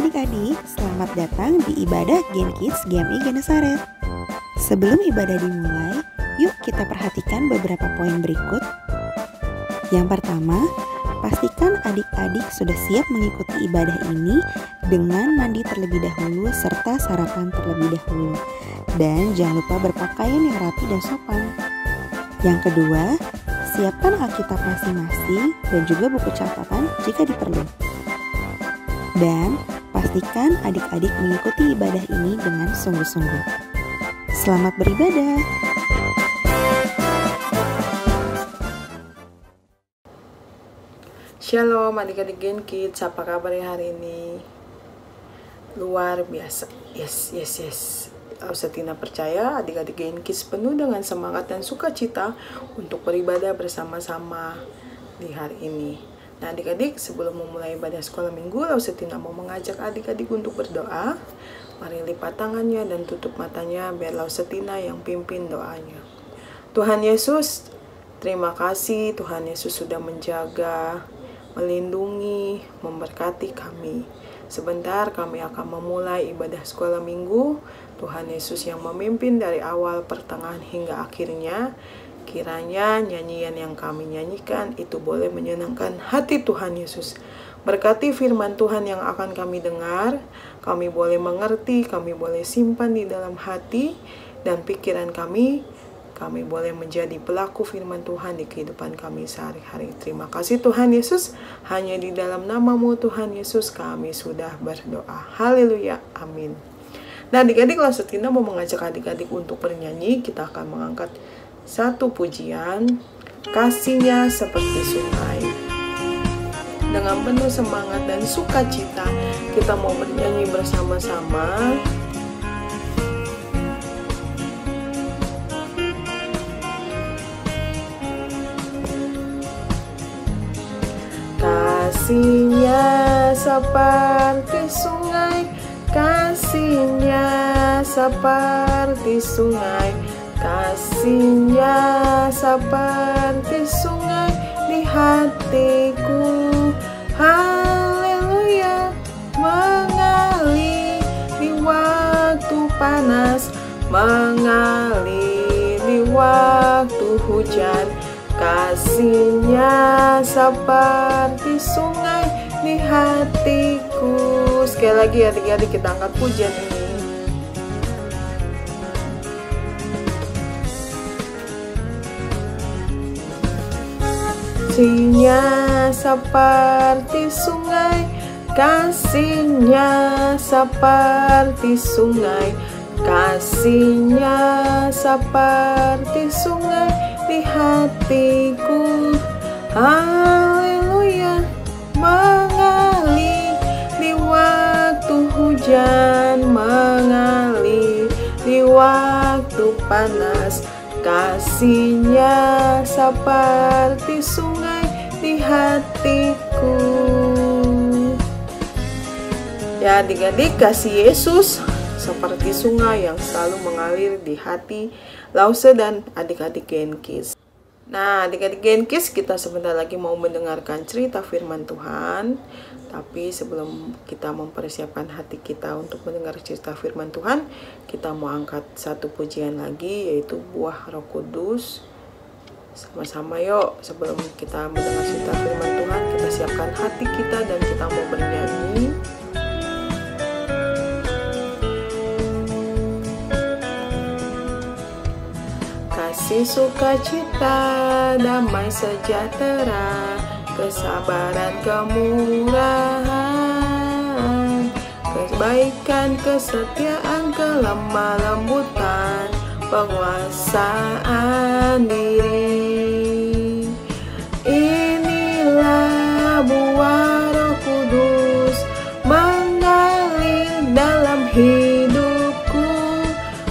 adik-adik, selamat datang di ibadah Gen Kids GMI Genesaret. Sebelum ibadah dimulai, yuk kita perhatikan beberapa poin berikut. Yang pertama, pastikan adik-adik sudah siap mengikuti ibadah ini dengan mandi terlebih dahulu serta sarapan terlebih dahulu. Dan jangan lupa berpakaian yang rapi dan sopan. Yang kedua, siapkan Alkitab masing-masing dan juga buku catatan jika diperlukan. Dan pastikan adik-adik mengikuti ibadah ini dengan sungguh-sungguh. Selamat beribadah. Shalom adik-adik Gen Kids, apa kabar hari ini? Luar biasa. Yes. Tina percaya adik-adik Gen Kids penuh dengan semangat dan sukacita untuk beribadah bersama-sama di hari ini. Nah adik-adik, sebelum memulai ibadah sekolah minggu, Tina mau mengajak adik-adik untuk berdoa. Mari lipat tangannya dan tutup matanya biar Tina yang pimpin doanya. Tuhan Yesus, terima kasih Tuhan Yesus sudah menjaga, melindungi, memberkati kami. Sebentar kami akan memulai ibadah sekolah minggu. Tuhan Yesus yang memimpin dari awal, pertengahan hingga akhirnya. Kiranya nyanyian yang kami nyanyikan itu boleh menyenangkan hati Tuhan Yesus. Berkati firman Tuhan yang akan kami dengar, kami boleh mengerti, kami boleh simpan di dalam hati dan pikiran kami boleh menjadi pelaku firman Tuhan di kehidupan kami sehari-hari. Terima kasih Tuhan Yesus, hanya di dalam nama-Mu Tuhan Yesus kami sudah berdoa. Haleluya, amin. Nah adik-adik, Tina mau mengajak adik-adik untuk bernyanyi. Kita akan mengangkat satu pujian, kasihnya seperti sungai. Dengan penuh semangat dan sukacita, kita mau bernyanyi bersama-sama. Kasihnya seperti sungai, kasihnya seperti sungai, kasihnya seperti sungai di hatiku. Haleluya, mengalir di waktu panas, mengalir di waktu hujan. Kasihnya seperti sungai di hatiku. Sekali lagi adik-adik, kita angkat pujian ini. Kasihnya seperti sungai, kasihnya seperti sungai, kasihnya seperti sungai di hatiku. Haleluya, mengalir di waktu hujan, mengalir di waktu panas. Kasihnya seperti sungai di hatiku. Ya adik-adik, kasih Yesus seperti sungai yang selalu mengalir di hati Lause dan adik-adik Gen Kids. Nah adik-adik Gen Kids, kita sebentar lagi mau mendengarkan cerita firman Tuhan. Tapi sebelum kita mempersiapkan hati kita untuk mendengar cerita firman Tuhan, kita mau angkat satu pujian lagi, yaitu Buah Roh Kudus. Sama-sama yuk, sebelum kita mendengar cerita firman Tuhan, kita siapkan hati kita dan kita mau bernyanyi. Kasih, sukacita, damai sejahtera, kesabaran, kemurahan, kebaikan, kesetiaan, kelemah lembutan, penguasaan diri. Inilah buah Roh Kudus mengalir dalam hidupku.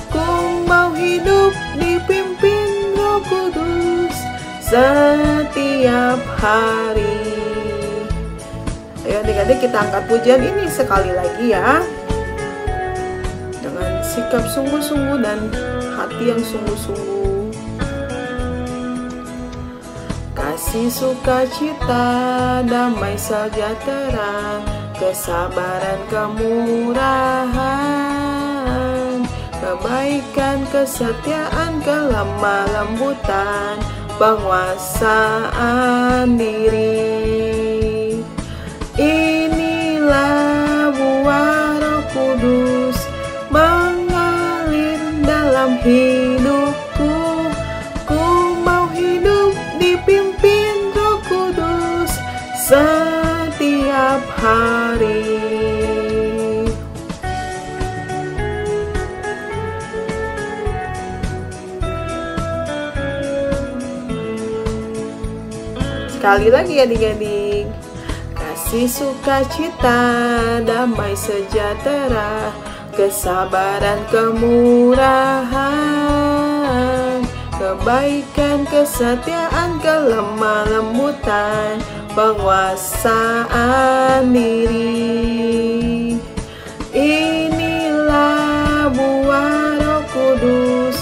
Ku mau hidup dipimpin Roh Kudus setiap hari. Ayo adik-adik, kita angkat pujian ini sekali lagi ya, dengan sikap sungguh-sungguh dan hati yang sungguh-sungguh. Kasih, sukacita, damai sejahtera, kesabaran, kemurahan, kebaikan, kesetiaan, kelemah lembutan, penguasaan diri. Inilah buah Roh Kudus mengalir dalam hidupku. Ku mau hidup dipimpin Roh Kudus setiap hari. Sekali lagi adik-adik. Kasih, sukacita, damai sejahtera, kesabaran, kemurahan, kebaikan, kesetiaan, kelemah lembutan, penguasaan diri. Inilah buah Roh Kudus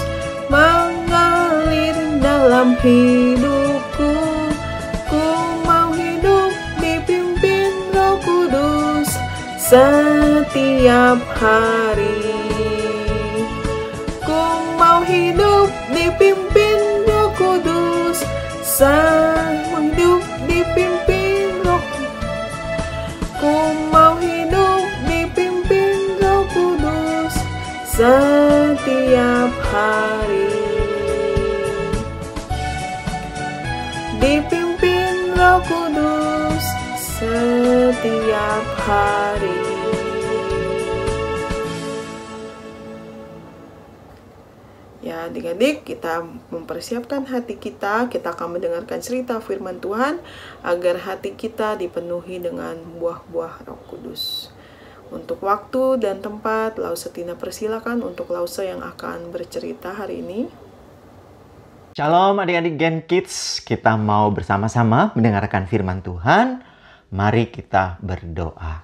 mengalir dalam hidupku. Ku mau hidup dipimpin Roh Kudus setiap hari. Ku mau hidup dipimpin Roh Kudus, hidup dipimpin Roh. Ku mau hidup dipimpin Roh Kudus setiap hari. Dipimpin Roh Kudus setiap hari. Ya adik-adik, kita mempersiapkan hati kita. Kita akan mendengarkan cerita firman Tuhan agar hati kita dipenuhi dengan buah-buah Roh Kudus. Untuk waktu dan tempat, Lause Tina persilakan untuk Lause yang akan bercerita hari ini. Shalom adik-adik Gen Kids, kita mau bersama-sama mendengarkan firman Tuhan. Mari kita berdoa.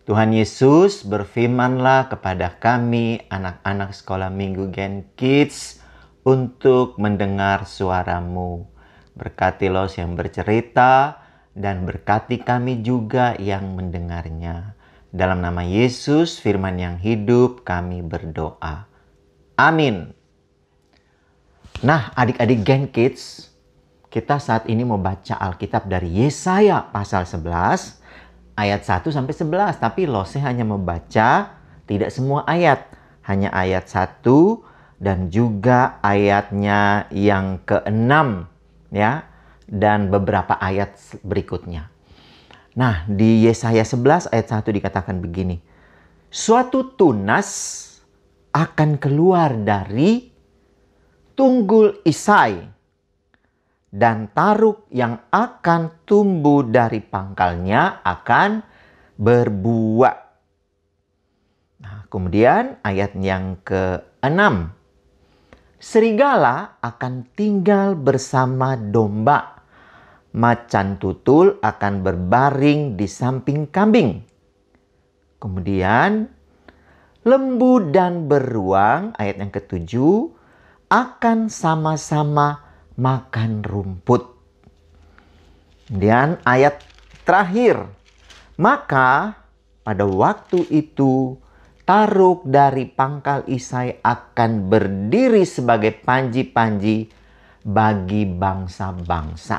Tuhan Yesus, berfirmanlah kepada kami anak-anak sekolah minggu Gen Kids untuk mendengar suara-Mu. Berkati Los yang bercerita dan berkati kami juga yang mendengarnya. Dalam nama Yesus, firman yang hidup, kami berdoa. Amin. Nah, adik-adik Gen Kids, kita saat ini mau baca Alkitab dari Yesaya pasal 11, ayat 1 sampai 11. Tapi Lose hanya membaca tidak semua ayat, hanya ayat 1 dan juga ayatnya yang ke-6 ya, dan beberapa ayat berikutnya. Nah, di Yesaya 11 ayat 1 dikatakan begini. Suatu tunas akan keluar dari tunggul Isai, dan taruk yang akan tumbuh dari pangkalnya akan berbuah. Nah, kemudian ayat yang ke-6. Serigala akan tinggal bersama domba. Macan tutul akan berbaring di samping kambing. Kemudian lembu dan beruang, ayat yang ke-7, akan sama-sama makan rumput. Kemudian ayat terakhir. Maka pada waktu itu taruk dari pangkal Isai akan berdiri sebagai panji-panji bagi bangsa-bangsa.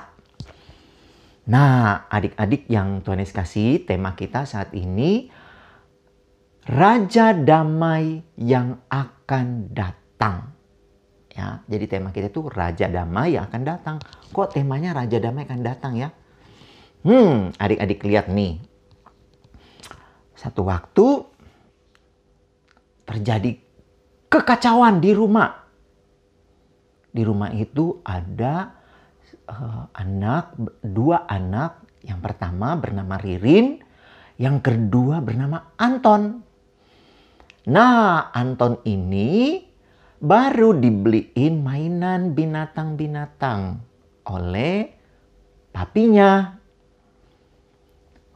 Nah, adik-adik yang Tuhan Yesus kasih, tema kita saat ini Raja Damai yang akan datang. Ya, jadi tema kita itu Raja Damai yang akan datang. Kok temanya Raja Damai akan datang ya? Adik-adik lihat nih. Satu waktu terjadi kekacauan di rumah. Di rumah itu ada dua anak. Yang pertama bernama Ririn, yang kedua bernama Anton. Nah, Anton ini baru dibeliin mainan binatang-binatang oleh papinya.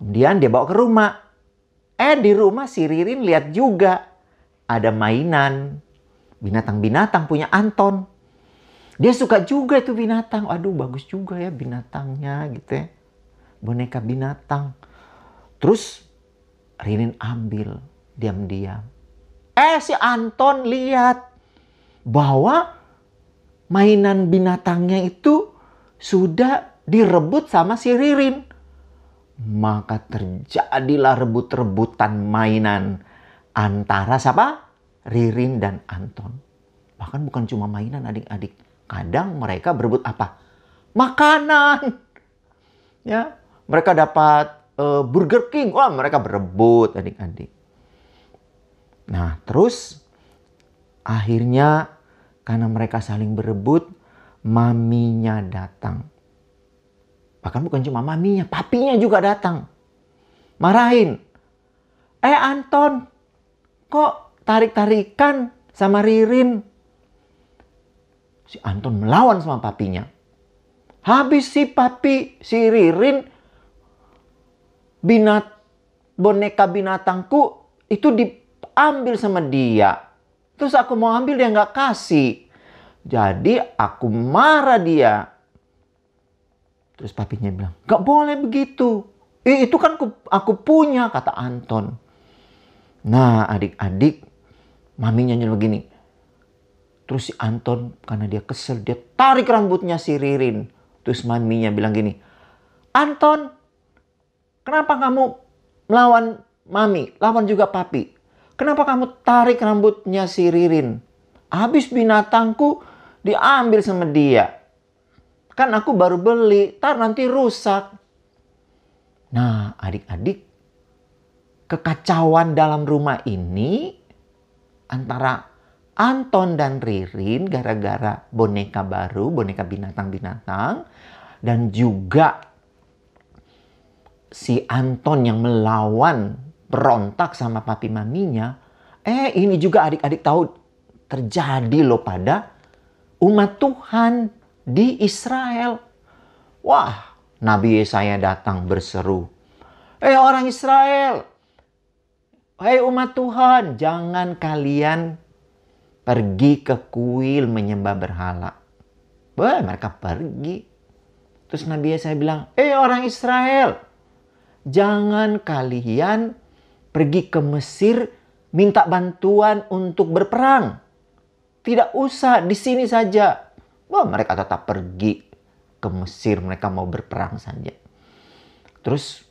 Kemudian dia bawa ke rumah. Di rumah si Ririn lihat juga ada mainan binatang-binatang punya Anton. Dia suka juga itu binatang. Aduh, bagus juga ya binatangnya gitu ya. Boneka binatang. Terus Ririn ambil diam-diam. Si Anton lihat bahwa mainan binatangnya itu sudah direbut sama si Ririn. Maka terjadilah rebut-rebutan mainan antara siapa? Ririn dan Anton. Bahkan bukan cuma mainan adik-adik. Kadang mereka berebut apa? Makanan. Ya, mereka dapat Burger King. Wah, mereka berebut adik-adik. Nah, terus akhirnya karena mereka saling berebut, maminya datang. Bahkan bukan cuma maminya, papinya juga datang. Marahin. Anton, kok tarik-tarikan sama Ririn? Si Anton melawan sama papinya. Habis si papi, si Ririn, boneka binatangku itu diambil sama dia. Terus aku mau ambil, dia nggak kasih. Jadi aku marah dia. Terus papinya bilang, gak boleh begitu. Itu kan aku punya, kata Anton. Nah, adik-adik, maminya nyuruh begini. Terus si Anton, karena dia kesel, dia tarik rambutnya si Ririn. Terus maminya bilang gini, Anton, kenapa kamu melawan mami, lawan juga papi? Kenapa kamu tarik rambutnya si Ririn? Habis binatangku diambil sama dia. Kan aku baru beli, tar nanti rusak. Nah, adik-adik, kekacauan dalam rumah ini antara Anton dan Ririn gara-gara boneka baru, boneka binatang-binatang. Dan juga si Anton yang melawan, berontak sama papi maminya. Ini juga adik-adik tahu terjadi loh pada umat Tuhan di Israel. Wah, Nabi Yesaya datang berseru. Orang Israel, umat Tuhan, jangan kalian pergi ke kuil menyembah berhala. Mereka pergi. Terus Nabi Yesaya bilang, orang Israel, jangan kalian pergi ke Mesir minta bantuan untuk berperang. Tidak usah, di sini saja. Mereka tetap pergi ke Mesir, mereka mau berperang saja. Terus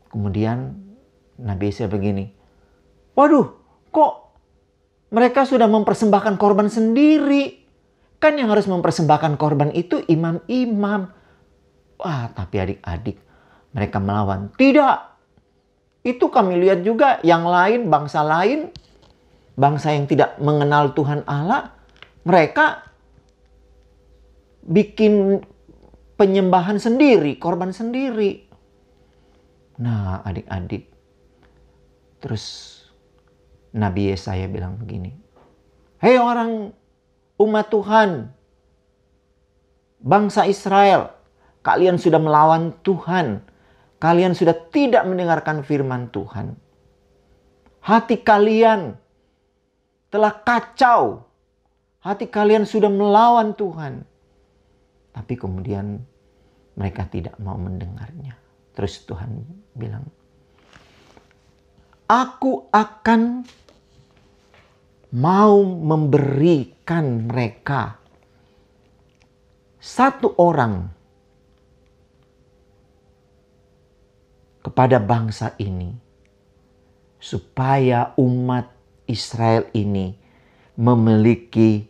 kemudian Nabi Yesaya begini, waduh, kok mereka sudah mempersembahkan korban sendiri? Kan yang harus mempersembahkan korban itu imam-imam. Tapi adik-adik, mereka melawan. Tidak, itu kami lihat juga yang lain, bangsa yang tidak mengenal Tuhan Allah, mereka bikin penyembahan sendiri, korban sendiri. Nah, adik-adik, terus Nabi Yesaya bilang begini, hei orang umat Tuhan, bangsa Israel, kalian sudah melawan Tuhan. Kalian sudah tidak mendengarkan firman Tuhan. Hati kalian telah kacau. Hati kalian sudah melawan Tuhan. Tapi kemudian mereka tidak mau mendengarnya. Terus Tuhan bilang, aku akan mau memberikan mereka satu orang kepada bangsa ini, supaya umat Israel ini memiliki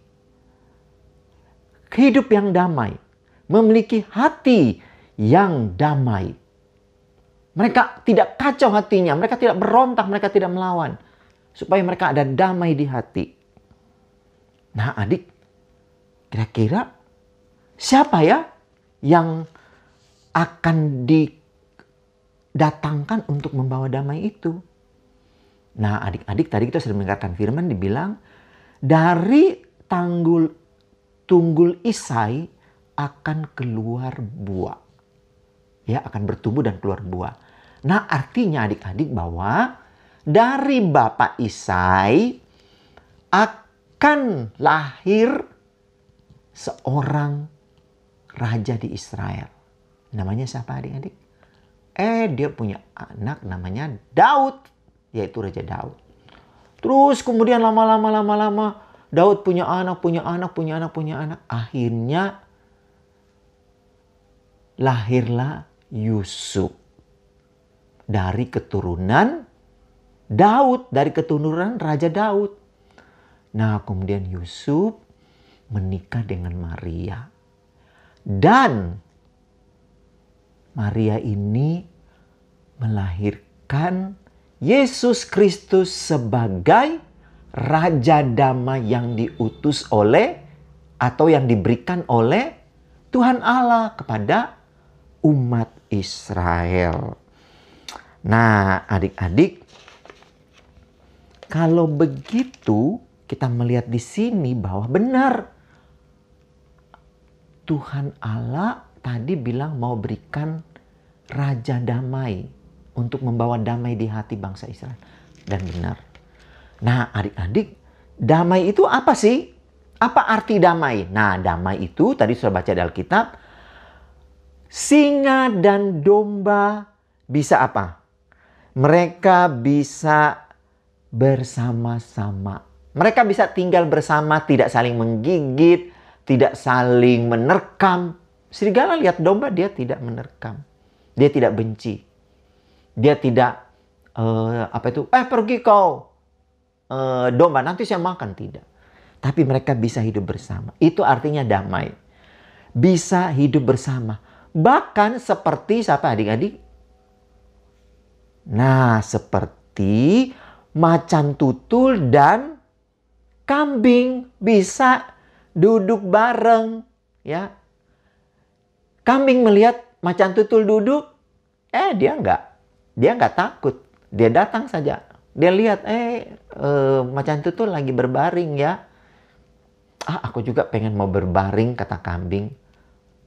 hidup yang damai, memiliki hati yang damai. Mereka tidak kacau hatinya, mereka tidak berontak, mereka tidak melawan, supaya mereka ada damai di hati. Nah, adik, kira-kira siapa ya yang akan didatangkan untuk membawa damai itu? Nah, adik-adik, tadi kita sudah mendengarkan firman dibilang, dari tunggul Isai akan keluar buah. Ya, akan bertumbuh dan keluar buah. Nah, artinya adik-adik bahwa dari Bapak Isai akan lahir seorang raja di Israel. Namanya siapa adik-adik? Dia punya anak namanya Daud. yaitu Raja Daud. Terus kemudian lama-lama Daud punya anak. Akhirnya lahirlah Yusuf dari keturunan Daud, dari keturunan Raja Daud. Nah, kemudian Yusuf menikah dengan Maria. Dan Maria ini melahirkan Yesus Kristus sebagai Raja Damai yang diutus oleh atau yang diberikan oleh Tuhan Allah kepada umat Israel. Nah, adik-adik, kalau begitu kita melihat di sini bahwa benar Tuhan Allah tadi bilang mau berikan Raja Damai untuk membawa damai di hati bangsa Israel. Dan benar. Nah, adik-adik, damai itu apa sih? Apa arti damai? Nah, damai itu tadi sudah baca di Alkitab. Singa dan domba bisa apa? Mereka bisa bersama-sama. Mereka bisa tinggal bersama, tidak saling menggigit, tidak saling menerkam. Serigala lihat domba, dia tidak menerkam. Dia tidak benci. Dia tidak, pergi kau domba, nanti saya makan. Tidak. Tapi mereka bisa hidup bersama. Itu artinya damai. Bisa hidup bersama. Bahkan seperti siapa adik-adik? Nah, seperti macan tutul dan kambing bisa duduk bareng. Ya. Kambing melihat macan tutul duduk, dia nggak takut. Dia datang saja. Dia lihat, macan tutul lagi berbaring ya. Aku juga pengen mau berbaring, kata kambing.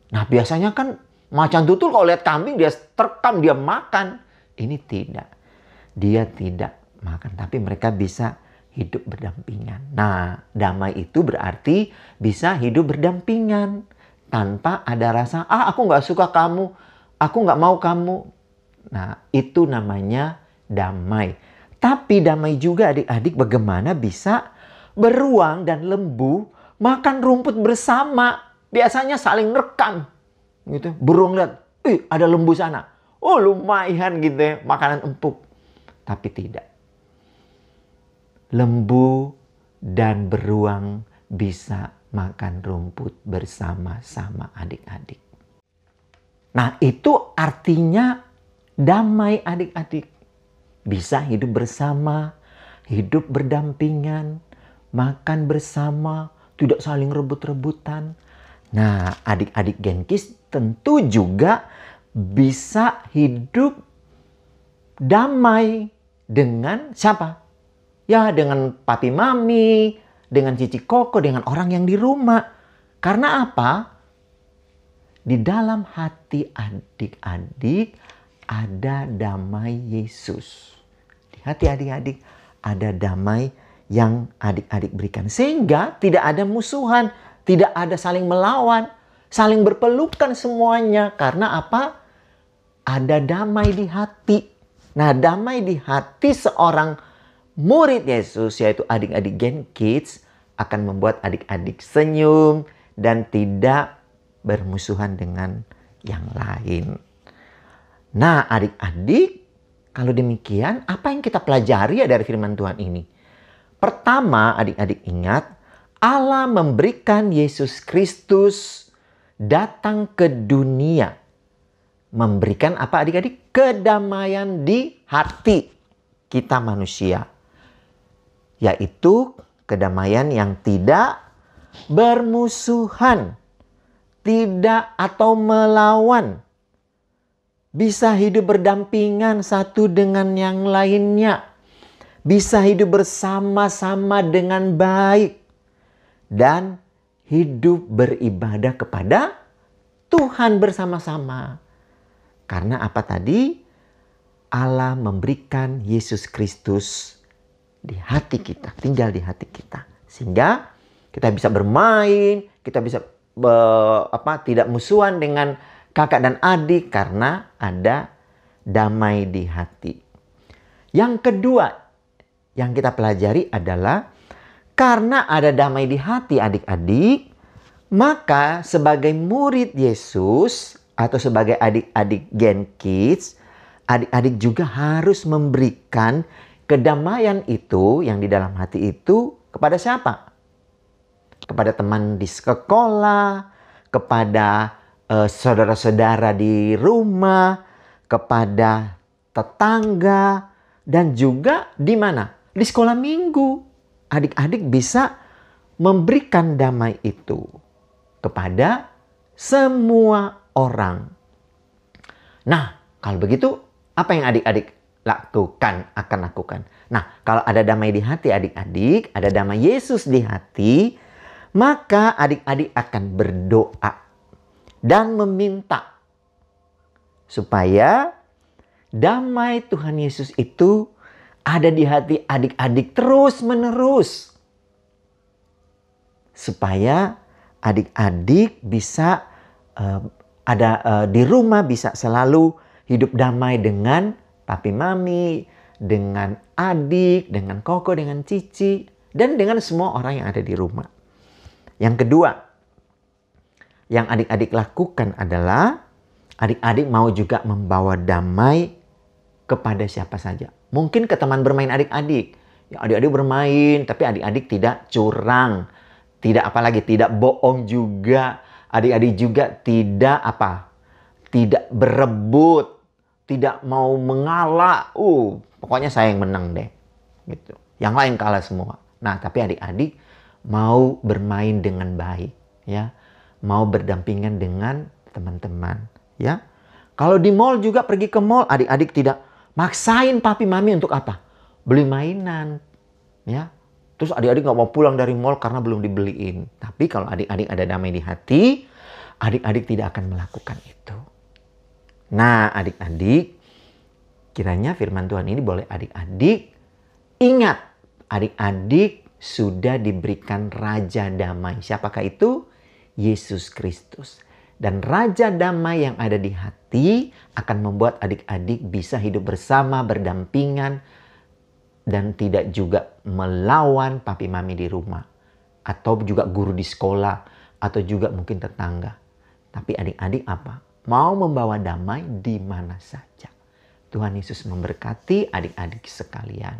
Nah, biasanya kan macan tutul kalau lihat kambing, dia terkam, dia makan. Ini tidak. Dia tidak makan, tapi mereka bisa hidup berdampingan. Nah, damai itu berarti bisa hidup berdampingan. Tanpa ada rasa, aku nggak suka kamu, aku nggak mau kamu. Nah, itu namanya damai. Tapi damai juga adik-adik bagaimana bisa beruang dan lembu makan rumput bersama. Biasanya saling rekam. Gitu. Burung lihat, ada lembu sana. Oh, lumayan gitu ya, makanan empuk. Tapi tidak. Lembu dan beruang bisa makan rumput bersama-sama adik-adik. Nah, itu artinya damai adik-adik. Bisa hidup bersama, hidup berdampingan, makan bersama, tidak saling rebut-rebutan. Nah, adik-adik Genkis tentu juga bisa hidup damai dengan siapa? Ya, dengan papi mami, dengan cici koko, dengan orang yang di rumah. Karena apa? Di dalam hati adik-adik ada damai Yesus. Di hati adik-adik ada damai yang adik-adik berikan. Sehingga tidak ada musuhan, tidak ada saling melawan, saling berpelukan semuanya. Karena apa? Ada damai di hati. Nah, damai di hati seorang murid Yesus, yaitu adik-adik Gen Kids, akan membuat adik-adik senyum dan tidak bermusuhan dengan yang lain. Nah, adik-adik, kalau demikian, apa yang kita pelajari dari firman Tuhan ini? Pertama, adik-adik ingat, Allah memberikan Yesus Kristus datang ke dunia. Memberikan apa adik-adik? Kedamaian di hati kita manusia. Yaitu kedamaian yang tidak bermusuhan. Tidak atau melawan. Bisa hidup berdampingan satu dengan yang lainnya. Bisa hidup bersama-sama dengan baik. Dan hidup beribadah kepada Tuhan bersama-sama. Karena apa tadi? Allah memberikan Yesus Kristus di hati kita. Tinggal di hati kita. Sehingga kita bisa bermain. Kita bisa tidak musuhan dengan kakak dan adik karena ada damai di hati. Yang kedua, yang kita pelajari adalah karena ada damai di hati adik-adik, maka sebagai murid Yesus atau sebagai adik-adik Gen Kids, adik-adik juga harus memberikan kedamaian itu yang di dalam hati itu kepada siapa? Kepada teman di sekolah, kepada saudara-saudara di rumah, kepada tetangga, dan juga di mana? Di sekolah minggu. Adik-adik bisa memberikan damai itu kepada semua orang. Nah, kalau begitu, apa yang adik-adik akan lakukan? Nah, kalau ada damai di hati adik-adik, ada damai Yesus di hati, maka adik-adik akan berdoa dan meminta supaya damai Tuhan Yesus itu ada di hati adik-adik terus-menerus. Supaya adik-adik bisa di rumah bisa selalu hidup damai dengan papi mami, dengan adik, dengan koko, dengan cici, dan dengan semua orang yang ada di rumah. Yang kedua, yang adik-adik lakukan adalah adik-adik mau juga membawa damai kepada siapa saja. Mungkin ke teman bermain adik-adik. Ya, adik-adik bermain, tapi adik-adik tidak curang. Tidak bohong juga. Adik-adik juga tidak berebut. Tidak mau mengalah. Pokoknya saya yang menang deh. Gitu. Yang lain kalah semua. Nah, tapi adik-adik mau bermain dengan baik. Ya. Mau berdampingan dengan teman-teman. Ya. Kalau di mall juga pergi ke mall, adik-adik tidak maksain papi mami untuk apa? Beli mainan. Ya. Terus adik-adik gak mau pulang dari mall karena belum dibeliin. Tapi kalau adik-adik ada damai di hati, adik-adik tidak akan melakukan itu. Nah, adik-adik, kiranya firman Tuhan ini boleh adik-adik ingat. Adik-adik sudah diberikan Raja Damai. Siapakah itu? Yesus Kristus. Dan Raja Damai yang ada di hati akan membuat adik-adik bisa hidup bersama, berdampingan, dan tidak juga melawan papi mami di rumah. Atau juga guru di sekolah, atau juga mungkin tetangga. Tapi adik-adik apa? Mau membawa damai di mana saja. Tuhan Yesus memberkati adik-adik sekalian.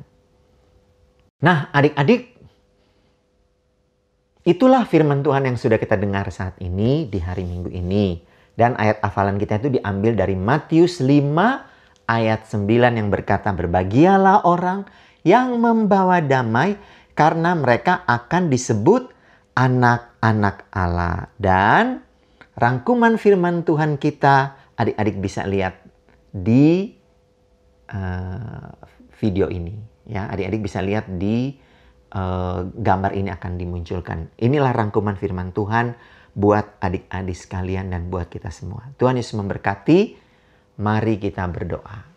Nah, adik-adik, itulah firman Tuhan yang sudah kita dengar saat ini di hari Minggu ini. Dan ayat hafalan kita itu diambil dari Matius 5 ayat 9 yang berkata, berbahagialah orang yang membawa damai karena mereka akan disebut anak-anak Allah. Dan rangkuman firman Tuhan kita adik-adik bisa lihat di video ini. Ya, adik-adik bisa lihat di gambar ini akan dimunculkan. Inilah rangkuman firman Tuhan buat adik-adik sekalian dan buat kita semua. Tuhan Yesus memberkati. Mari kita berdoa.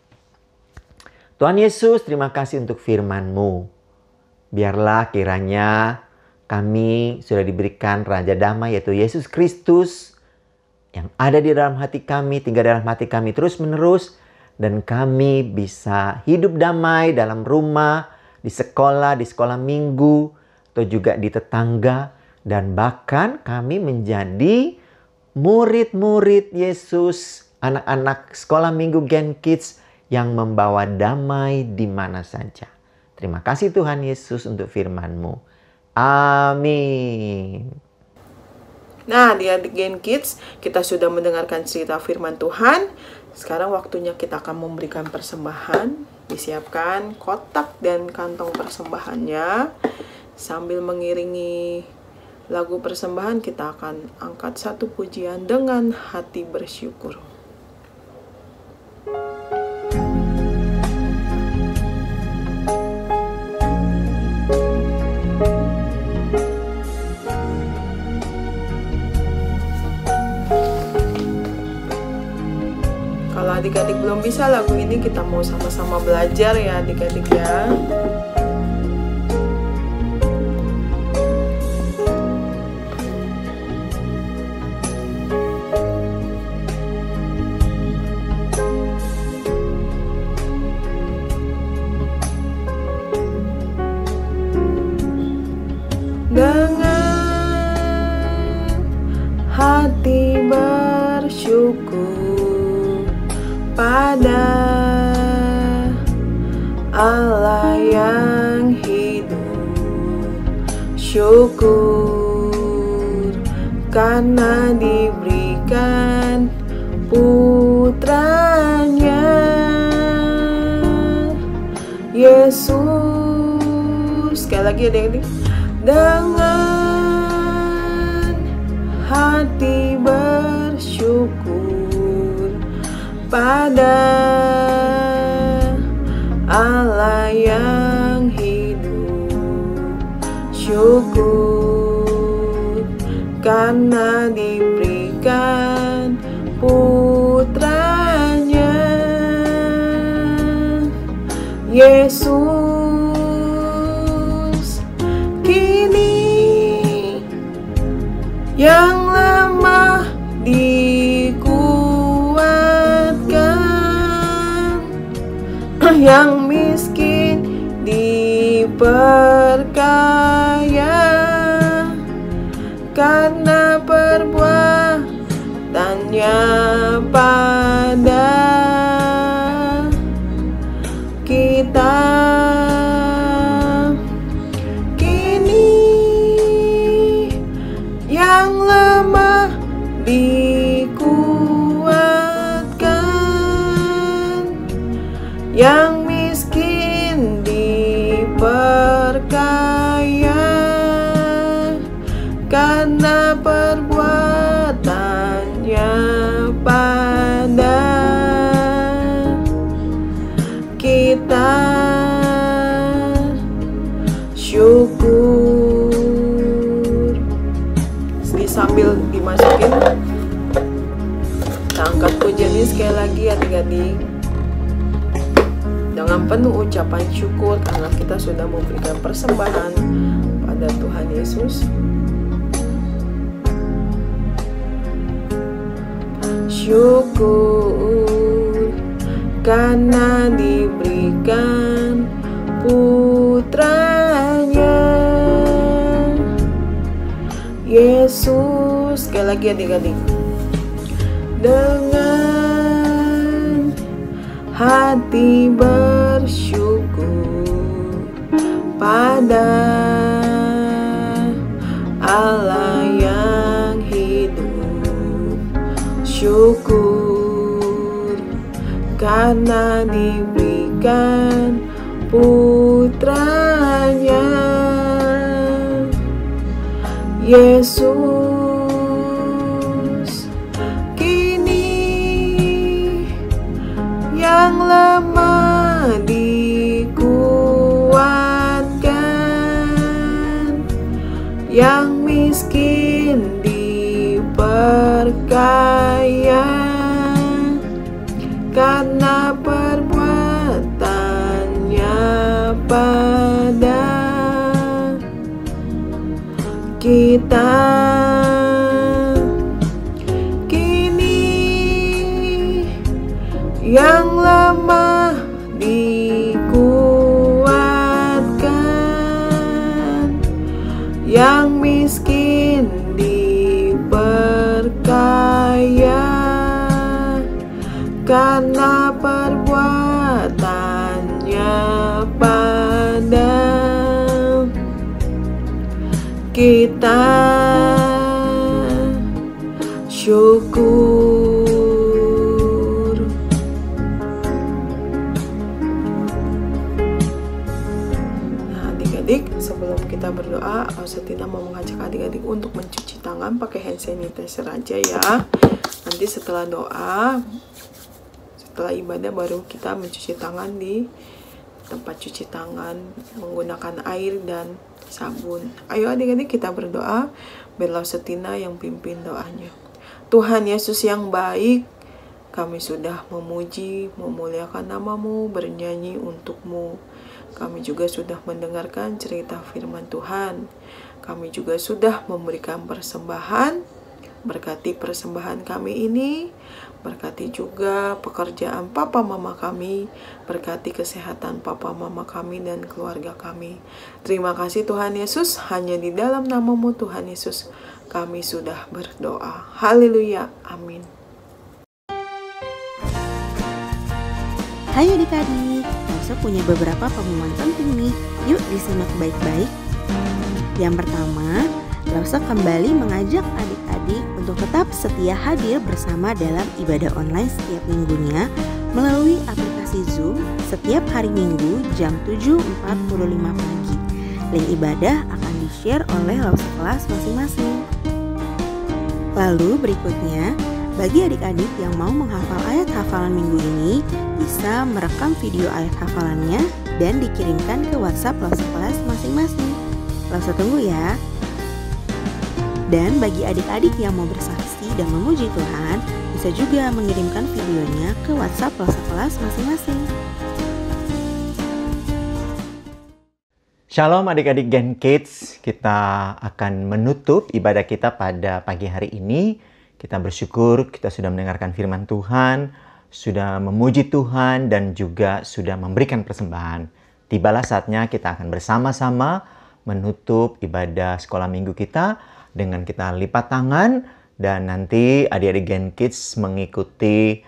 Tuhan Yesus, terima kasih untuk firman-Mu. Biarlah kiranya kami sudah diberikan Raja Damai yaitu Yesus Kristus yang ada di dalam hati kami, tinggal dalam hati kami terus-menerus. Dan kami bisa hidup damai dalam rumah, di sekolah minggu, atau juga di tetangga. Dan bahkan kami menjadi murid-murid Yesus, anak-anak sekolah minggu Gen Kids yang membawa damai di mana saja. Terima kasih Tuhan Yesus untuk firman-Mu. Amin. Nah, di adik Gen Kids, kita sudah mendengarkan cerita firman Tuhan. Sekarang waktunya kita akan memberikan persembahan. Disiapkan kotak dan kantong persembahannya. Sambil mengiringi lagu persembahan, kita akan angkat satu pujian dengan hati bersyukur. Kalau adik-adik belum bisa lagu ini, kita mau sama-sama belajar ya adik-adik ya. dengan hati bersyukur pada Allah yang hidup. Syukur karena diberikan putranya Yesus. Sekali lagi adik-adik. Dengan hati bersyukur pada Allah yang hidup. Syukur karena diberikan putranya Yesus. Kini yang lemah dikuatkan, yang miskin diperkaya karena perbuatannya pada kita. Kini yang lemah dikuatkan, yang miskin diperkaya karena perbuatannya pada kita. Syukur. Jadi sambil dimasukin, kita angkat pujiannya sekali lagi adik-adik dengan penuh ucapan syukur karena kita sudah memberikan persembahan pada Tuhan Yesus. Syukur karena diberikan putranya Yesus. Sekali lagi adik-adik. Dengan hati bersyukur pada Allah yang hidup. Syukur karena diberikan putranya Yesus. Kini yang lemah dikuatkan, yang miskin diperkaya karena perbuatannya pada kita. Kini yang lemah dikuatkan, yang miskin diperkaya karena perbuatannya pada kita. Syukur. Nah adik-adik, sebelum kita berdoa, Ausetina mau mengajak adik-adik untuk mencuci tangan pakai hand sanitizer aja ya. Nanti setelah doa, setelah ibadah baru kita mencuci tangan di tempat cuci tangan menggunakan air dan sabun. Ayo adik-adik kita berdoa, biar Ausetina yang pimpin doanya. Tuhan Yesus yang baik, kami sudah memuji, memuliakan nama-Mu, bernyanyi untuk-Mu. Kami juga sudah mendengarkan cerita firman Tuhan. Kami juga sudah memberikan persembahan Berkati persembahan kami ini, berkati juga pekerjaan papa mama kami, berkati kesehatan papa mama kami dan keluarga kami. Terima kasih Tuhan Yesus, hanya di dalam nama-Mu Tuhan Yesus kami sudah berdoa. Haleluya, amin. Hai adik-adik, Elsa punya beberapa pengumuman penting nih. Yuk disimak baik-baik. Yang pertama, Elsa kembali mengajak adik-adik untuk tetap setia hadir bersama dalam ibadah online setiap minggunya melalui aplikasi Zoom setiap hari Minggu jam 7.45 pagi. Link ibadah akan di-share oleh Elsa kelas masing-masing. Lalu berikutnya, bagi adik-adik yang mau menghafal ayat hafalan minggu ini, bisa merekam video ayat hafalannya dan dikirimkan ke WhatsApp Elsa kelas masing-masing. Elsa tunggu ya. Dan bagi adik-adik yang mau bersaksi dan memuji Tuhan, bisa juga mengirimkan videonya ke WhatsApp Elsa kelas masing-masing. Shalom adik-adik Gen Kids, kita akan menutup ibadah kita pada pagi hari ini. Kita bersyukur kita sudah mendengarkan firman Tuhan, sudah memuji Tuhan, dan juga sudah memberikan persembahan. Tibalah saatnya kita akan bersama-sama menutup ibadah sekolah minggu kita dengan kita lipat tangan, dan nanti adik-adik Gen Kids mengikuti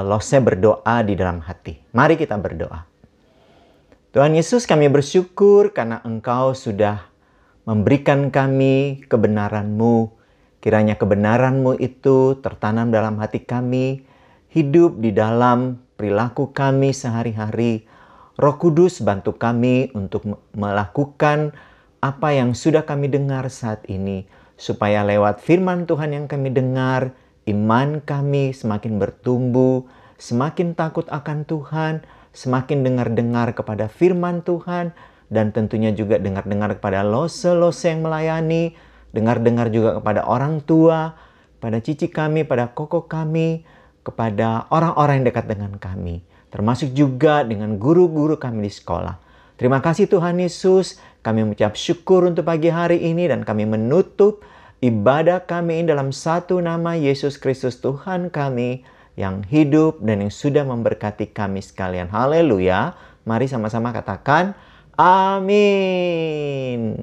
lose berdoa di dalam hati. Mari kita berdoa. Tuhan Yesus, kami bersyukur karena Engkau sudah memberikan kami kebenaran-Mu. Kiranya kebenaran-Mu itu tertanam dalam hati kami, hidup di dalam perilaku kami sehari-hari. Roh Kudus bantu kami untuk melakukan apa yang sudah kami dengar saat ini, supaya lewat firman Tuhan yang kami dengar, iman kami semakin bertumbuh, semakin takut akan Tuhan, semakin dengar-dengar kepada firman Tuhan, dan tentunya juga dengar-dengar kepada lose-lose yang melayani, dengar-dengar juga kepada orang tua, pada cici kami, pada koko kami, kepada orang-orang yang dekat dengan kami. Termasuk juga dengan guru-guru kami di sekolah. Terima kasih Tuhan Yesus, kami mengucap syukur untuk pagi hari ini dan kami menutup ibadah kami dalam satu nama Yesus Kristus Tuhan kami yang hidup dan yang sudah memberkati kami sekalian. Haleluya. Mari sama-sama katakan amin.